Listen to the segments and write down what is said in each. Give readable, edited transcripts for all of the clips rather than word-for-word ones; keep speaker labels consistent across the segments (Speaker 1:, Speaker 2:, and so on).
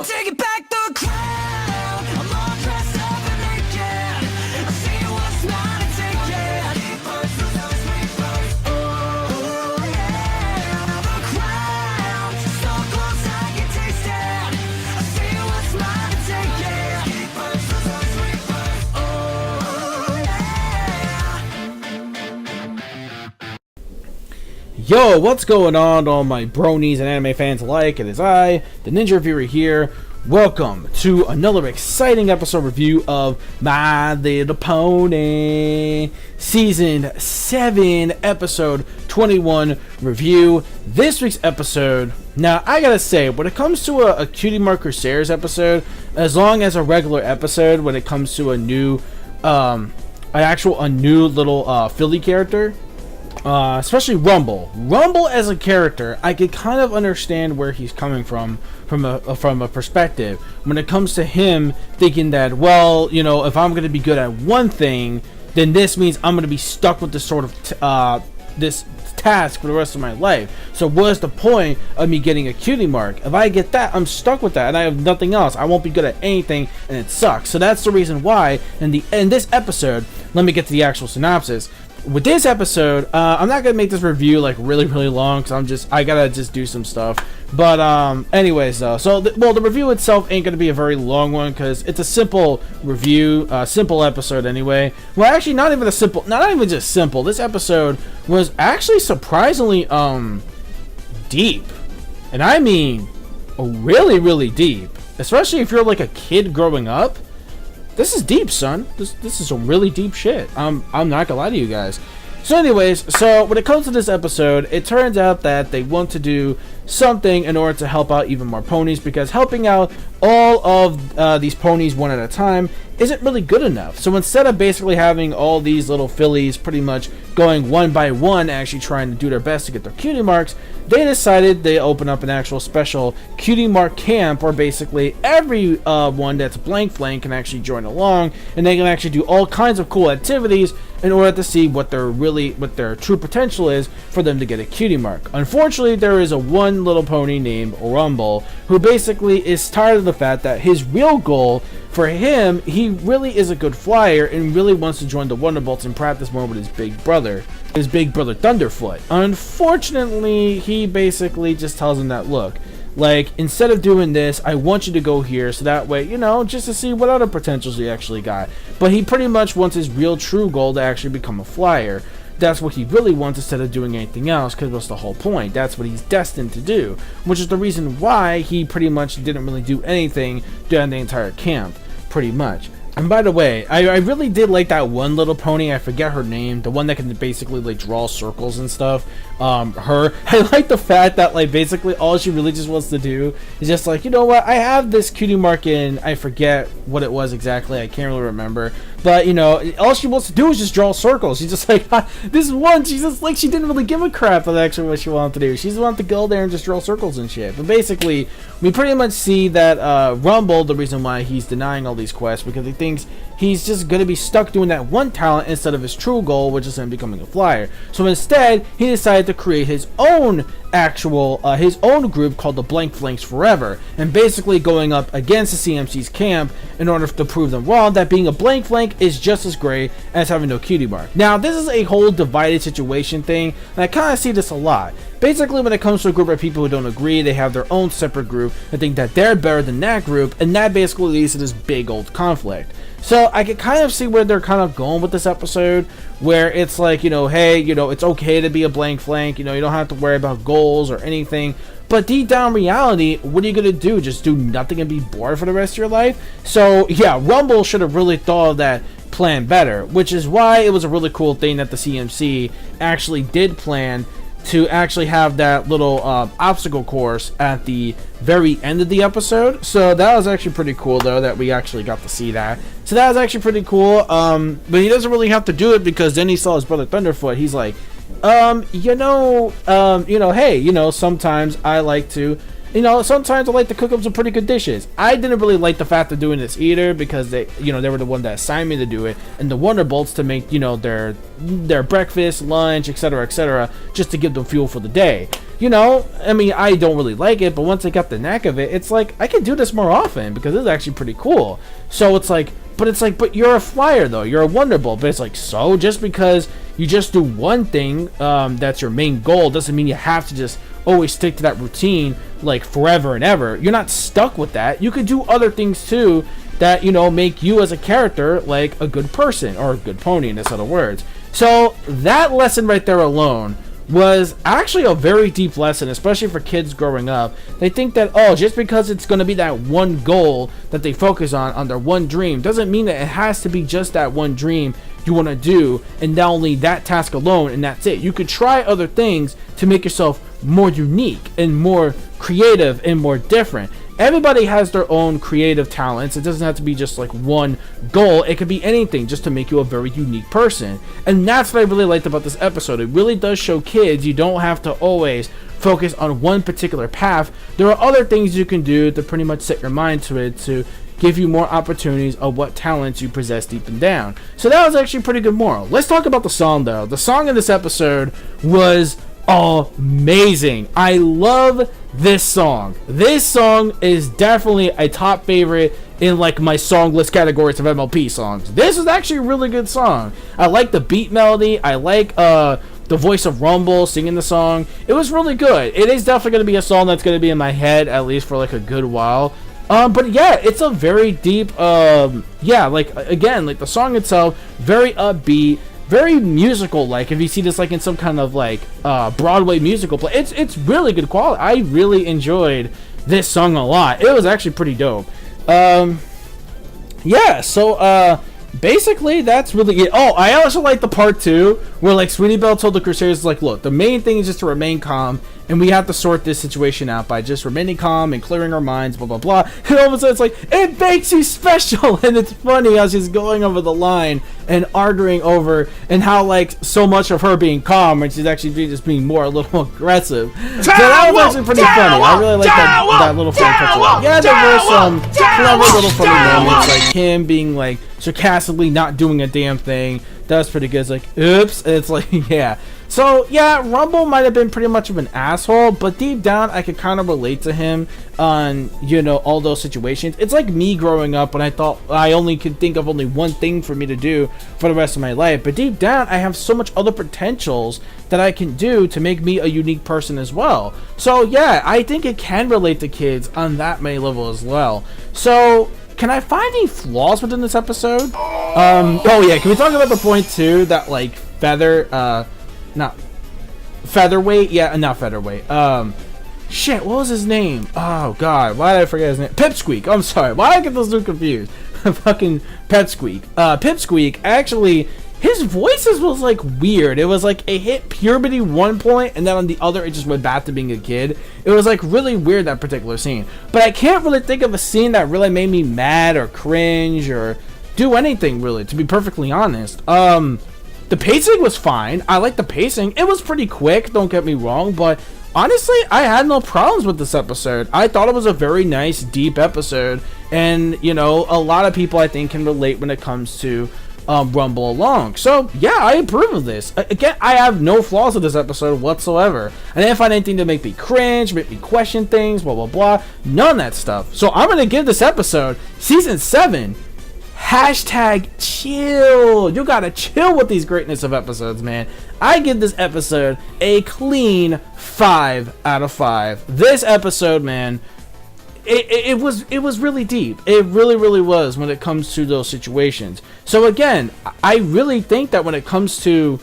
Speaker 1: taking back the crown. I'm all dressed up and naked. I see what's mine and take it. Oh yeah, the crown. So close I can taste it. I see what's mine and take it. Oh yeah.
Speaker 2: Yo, what's going on, all my bronies and anime fans alike? It is I, the Ninja Reviewer here. Welcome to another exciting episode review of My Little Pony Season 7, Episode 21 review. This week's episode, now I gotta say, when it comes to a Cutie Mark Crusaders episode, as long as a regular episode, when it comes to a new, a new little Philly character, especially Rumble as a character, I could kind of understand where he's coming from a perspective when it comes to him thinking that, well, you know, if I'm going to be good at one thing, then this means I'm going to be stuck with this sort of this task for the rest of my life. So what's the point of me getting a cutie mark? If I get that, I'm stuck with that and I have nothing else. I won't be good at anything and it sucks. So that's the reason why in this episode, let me get to the actual synopsis. With this episode, I'm not gonna make this review like really long because I gotta just do some stuff. But anyways, though, so the review itself ain't gonna be a very long one because it's a simple review, simple episode anyway. Well, actually, not even just simple. This episode was actually surprisingly deep, and I mean really deep. Especially if you're like a kid growing up. This is deep, son. This is some really deep shit. I'm not gonna lie to you guys. So anyways, so when it comes to this episode, it turns out that they want to do something in order to help out even more ponies, because helping out all of these ponies one at a time isn't really good enough. So instead of basically having all these little fillies pretty much going one by one, actually trying to do their best to get their cutie marks, they decided they open up an actual special cutie mark camp where basically every one that's blank flank can actually join along, and they can actually do all kinds of cool activities in order to see what their true potential is for them to get a cutie mark. Unfortunately, there is a one little pony named Rumble who basically is tired of the fact that his real goal for him, he really is a good flyer and really wants to join the Wonderbolts and practice more with his big brother Thunderfoot. Unfortunately, he basically just tells him that, look, like, instead of doing this, I want you to go here so that way, you know, just to see what other potentials he actually got. But he pretty much wants his real true goal to actually become a flyer. That's what he really wants instead of doing anything else, because what's the whole point? That's what he's destined to do, which is the reason why he pretty much didn't really do anything during the entire camp, pretty much. And by the way, I really did like that one little pony, I forget her name, the one that can basically like draw circles and stuff. I like the fact that like basically all she really just wants to do is just like, you know what, I have this cutie mark in, I forget what it was exactly, I can't really remember. But, you know, all she wants to do is just draw circles. She's just like, this one, she's just like, she didn't really give a crap about actually what she wanted to do. She just wanted to go there and just draw circles and shit. But basically, we pretty much see that Rumble, the reason why he's denying all these quests, because he thinks he's just going to be stuck doing that one talent instead of his true goal, which is him becoming a flyer. So instead, he decided to create his own his own group called the Blank Flanks Forever, and basically going up against the CMC's camp in order to prove them wrong that being a blank flank is just as great as having no cutie mark. Now, this is a whole divided situation thing, and I kind of see this a lot. Basically, when it comes to a group of people who don't agree, they have their own separate group and think that they're better than that group, and that basically leads to this big old conflict. So I can kind of see where they're kind of going with this episode, where it's like, you know, hey, you know, it's okay to be a blank flank, you know, you don't have to worry about goals or anything. But deep down reality, what are you going to do? Just do nothing and be bored for the rest of your life? So yeah, Rumble should have really thought of that plan better, which is why it was a really cool thing that the CMC actually did plan to actually have that little obstacle course at the very end of the episode. So that was actually pretty cool, though, that we actually got to see that. So that was actually pretty cool. But he doesn't really have to do it, because then he saw his brother Thunderfoot. He's like, hey, you know, sometimes I like to cook up some pretty good dishes. I didn't really like the fact of doing this either, because they were the one that assigned me to do it, and the Wonderbolts to make, you know, their breakfast, lunch, etc., just to give them fuel for the day. you know, I mean, I don't really like it, but once I got the knack of it, it's like, I can do this more often because it's actually pretty cool. So it's like, but you're a flyer though, you're a Wonderbolt. But it's like, so just because you just do one thing, that's your main goal, doesn't mean you have to just always stick to that routine like forever and ever. You're not stuck with that. You could do other things too that, you know, make you as a character like a good person or a good pony, in this other words. So that lesson right there alone was actually a very deep lesson, especially for kids growing up. They think that, oh, just because it's going to be that one goal that they focus on their one dream, doesn't mean that it has to be just that one dream you want to do, and not only that task alone, and that's it. You could try other things to make yourself more unique and more creative and more different. Everybody has their own creative talents. It doesn't have to be just like one goal. It could be anything just to make you a very unique person. And that's what I really liked about this episode. It really does show kids you don't have to always focus on one particular path. There are other things you can do to pretty much set your mind to it, to give you more opportunities of what talents you possess deep and down. So that was actually a pretty good moral. Let's talk about the song though. The song in this episode was amazing. I love this song. This song is definitely a top favorite in like my song list categories of MLP songs. This is actually a really good song. I like the beat melody. I like the voice of Rumble singing the song. It was really good. It is definitely going to be a song that's going to be in my head at least for like a good while. But yeah, it's a very deep, yeah, like, again, like, the song itself, very upbeat, very musical, like, if you see this, like, in some kind of, like, Broadway musical play, it's really good quality. I really enjoyed this song a lot. It was actually pretty dope. Yeah, so, basically, that's really it. Oh, I also like the part 2, where, like, Sweetie Belle told the Crusaders, like, look, the main thing is just to remain calm, and we have to sort this situation out by just remaining calm and clearing our minds, blah, blah, blah. And all of a sudden, it's like, it makes you special! And it's funny how she's going over the line and arguing over, and how, like, so much of her being calm, when she's actually just being more, a little aggressive. So that was actually pretty funny. I really like that little funny touch. Yeah, there were some clever little funny moments, like him being, like, sarcastically not doing a damn thing. That was pretty good. It's like, oops. And it's like, yeah. So, yeah, Rumble might have been pretty much of an asshole, but deep down, I could kind of relate to him on, you know, all those situations. It's like me growing up when I thought I only could think of only one thing for me to do for the rest of my life. But deep down, I have so much other potentials that I can do to make me a unique person as well. So, yeah, I think it can relate to kids on that many level as well. So, can I find any flaws within this episode? Oh yeah, can we talk about the point too that like not Featherweight? Yeah, not Featherweight. Shit, what was his name? Oh god, why did I forget his name? Pipsqueak. I'm sorry, why did I get those two confused? Fucking Pipsqueak. Pipsqueak, actually, his voices was like weird. It was like it hit puberty one point, and then on the other, it just went back to being a kid. It was like really weird, that particular scene. But I can't really think of a scene that really made me mad or cringe or do anything really, to be perfectly honest. The pacing was fine. I like the pacing. It was pretty quick, don't get me wrong, but honestly, I had no problems with this episode. I thought it was a very nice, deep episode, and, you know, a lot of people I think can relate when it comes to Rumble Along. So, yeah, I approve of this. Again, I have no flaws with this episode whatsoever. I didn't find anything to make me cringe, make me question things, blah, blah, blah. None of that stuff. So, I'm going to give this episode, Season 7, hashtag chill. You gotta chill with these greatness of episodes, man. I give this episode a clean 5 out of 5. This episode, man, it was really deep. It really was when it comes to those situations. So again, I really think that when it comes to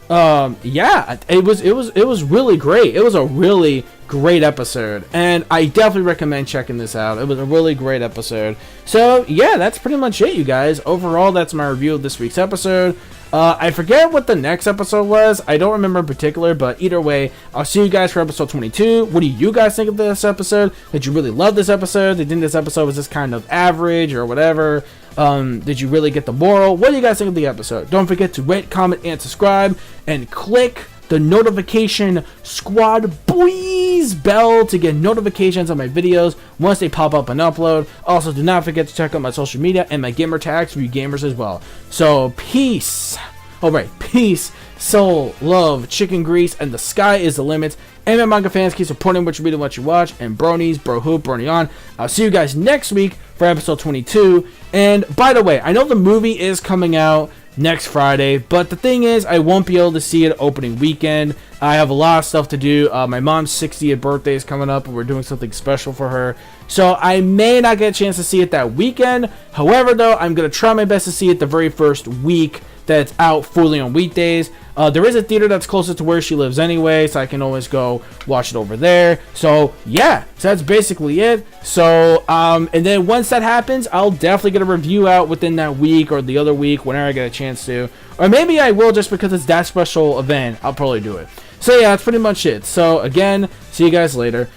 Speaker 2: yeah, it was really great. It was a really great episode, and I definitely recommend checking this out. It was a really great episode. So yeah, that's pretty much it, you guys. Overall, that's my review of this week's episode. I forget what the next episode was. I don't remember in particular, but either way, I'll see you guys for episode 22. What do you guys think of this episode? Did you really love this episode? Did you think this episode was just kind of average or whatever? Did you really get the moral? What do you guys think of the episode? Don't forget to rate, comment, and subscribe, and click the notification squad boys bell to get notifications on my videos once they pop up and upload. Also, do not forget to check out my social media and my gamer tags for you gamers as well. So, peace. Alright, peace. soul, love, chicken grease, and the sky is the limit. Anime manga fans, keep supporting what you read and what you watch. And bronies, bro hoop, brony on. I'll see you guys next week for episode 22. And by the way, I know the movie is coming out next Friday, but the thing is, I won't be able to see it opening weekend. I have a lot of stuff to do. My mom's 60th birthday is coming up, and we're doing something special for her, so I may not get a chance to see it that weekend. However, though, I'm gonna try my best to see it the very first week that it's out fully on weekdays. There is a theater that's closer to where she lives anyway, so I can always go watch it over there. So yeah, so that's basically it. So and then once that happens, I'll definitely get a review out within that week or the other week whenever I get a chance to, or maybe I will just because it's that special event. I'll probably do it. So yeah, that's pretty much it. So again, see you guys later.